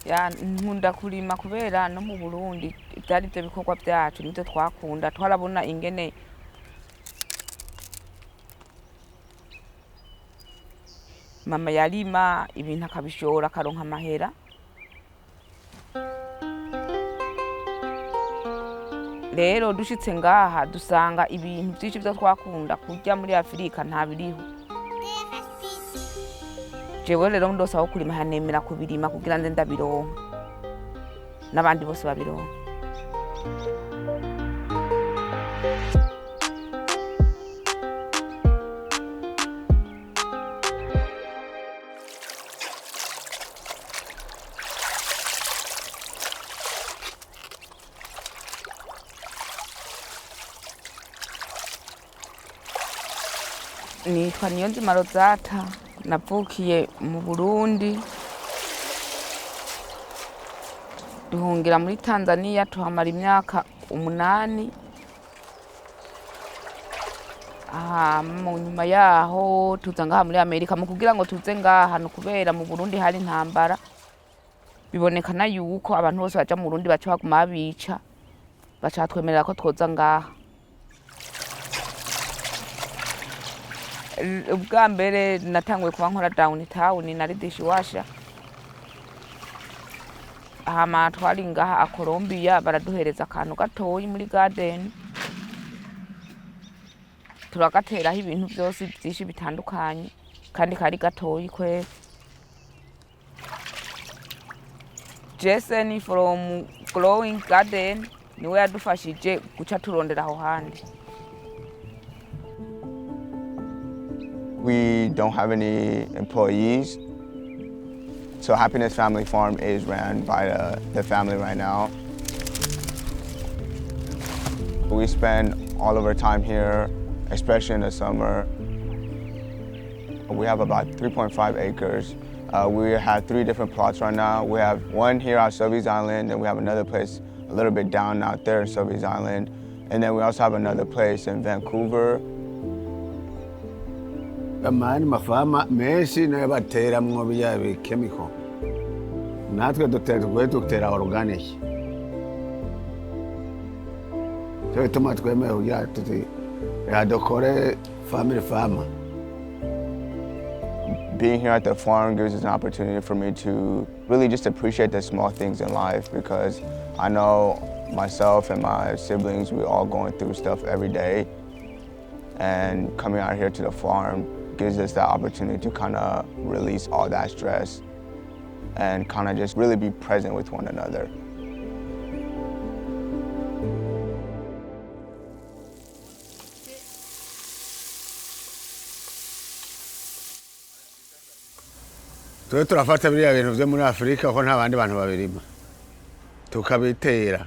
Ya nkunda kurima kubera no mu Burundi byari byo bikorwa byacu nibyo twakunda twarabona ingene mama yarima ibintu akabishora akaronka amahera. Rero dushitse ngaha dusanga ibintu byinshi byo twakunda kurya muri Afurika nta biriho. Jewe rero ndosaba kurima hanemera kubirima kugira nze ndabironka n'abandi bose babironka. Nitwa Niyonzima Rozata, navukiye mu Burundi duhungira muri Tanzania tuhamara imyaka 8. Mu nyuma yaho tuza ngaha muri Amerika. Mu kugira ngo tuze ngaha no kubera mu Burundi hari intambara, bibonekana yuko abantu bose baja mu Burundi baca baguma bica, baca twemerera ko twoza ngaha. Ubwa mbere natanguye kuba nkora downtown nari dishwasher. Hama twari ngaha Colombia baraduhereza akantu gatoyi muri garden, turagateraho ibintu byose byinshi bitandukanye kandi kari gatoyi kwe. Jason from growing garden niwe yadufashije guca turondera aho handi. We don't have any employees, so Happiness Family Farm is ran by the family right now. We spend all of our time here, especially in the summer. We have about 3.5 acres. We have 3 different plots right now. We have one here on Sobeys Island, and we have another place a little bit down out there in Sobeys Island. And then we also have another place in Vancouver. Amani mafama menshi nayo bateramwo bya chemical. Natwe dutera organic. So bituma twemeye kugira tuti dukore family farmer. Being here at the farm gives us an opportunity for me to really just appreciate the small things in life, because I know myself and my siblings, we're all going through stuff every day. And coming out here to the farm gives us that opportunity to kind of release all that stress and kind of just really be present with one another. Twe turafata biriya bintu byo muri Afrika ko nta bandi bantu babirima tukabitera.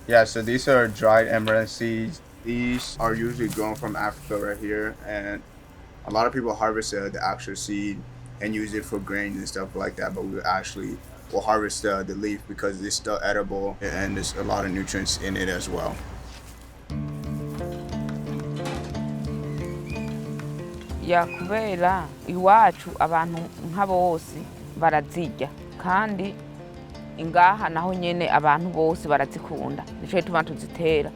Yeah, so these are dried amaranth seeds. These are usually grown from Africa right here, and a lot of people harvest the actual seed and use it for grains and stuff like that, but we actually will harvest the leaf because it's still edible and there's a lot of nutrients in it as well. Ya kubera iwacu abantu nka bose barazirya kandi ingaha naho nyene abantu bose barazikunda, nico gituma tuzitera.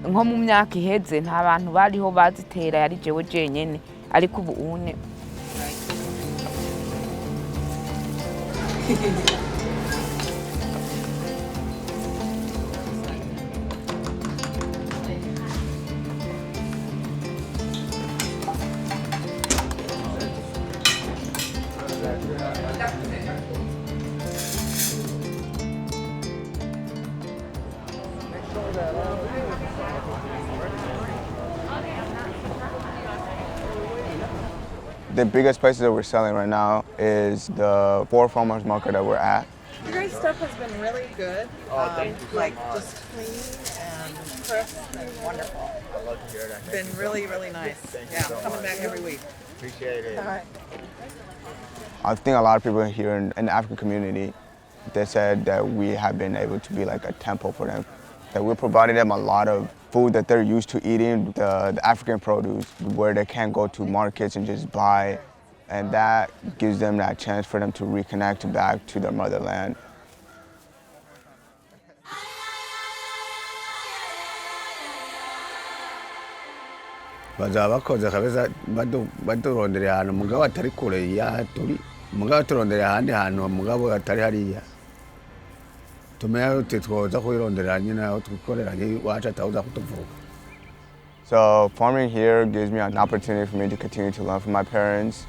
Nko mu myaka iheze nta bantu bariho bazitera, yari jewe jenyene, ariko ubu une The biggest places that we're selling right now is the 4 farmers market that we're at. Your guys' stuff has been really good. Thank you so like much. just clean and crisp and wonderful. I love to hear that. Been really, really nice. Thank you Yeah, so I'm coming much. back every week. Appreciate it. All right. I think a lot of people here in the African community, they said that we have been able to be like a temple for them, that we're providing them a lot of food that they're used to eating, the African produce, where they can't go to markets and just buy And that gives them that chance for them to reconnect back to their motherland. bazaba bakoze kabisa baturondera ahantu mugabo atari kure ya turi mugabo turondera ahandi hantu mugabo atari hariya tumenya uti twoza kwirondera nyine aho twikorera iwacu atawuza kutuvuga. So farming here gives me an opportunity for me to continue to learn from my parents.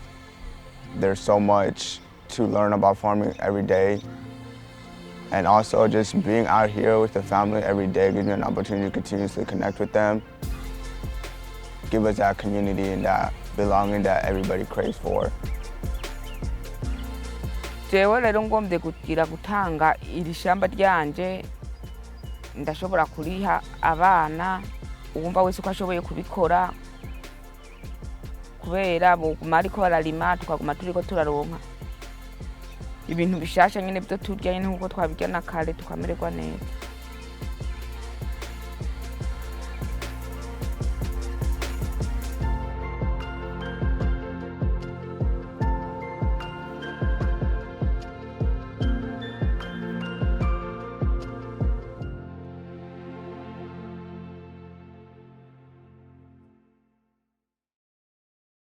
There's so much to learn about farming every day. And also just being out here with the family every day gives me an opportunity to continuously connect with them. Give us that community and that belonging that everybody craves for. jewe rero ngombye kugira gutanga iri shamba ryanje ndashobora kuriha abana uwumva wese ko ashoboye kubikora kubera buguma ariko bararima tukaguma turiko turaronka ibintu bishasha nyine byo turya nyine nkuko twabirya na kare tukamererwa neza.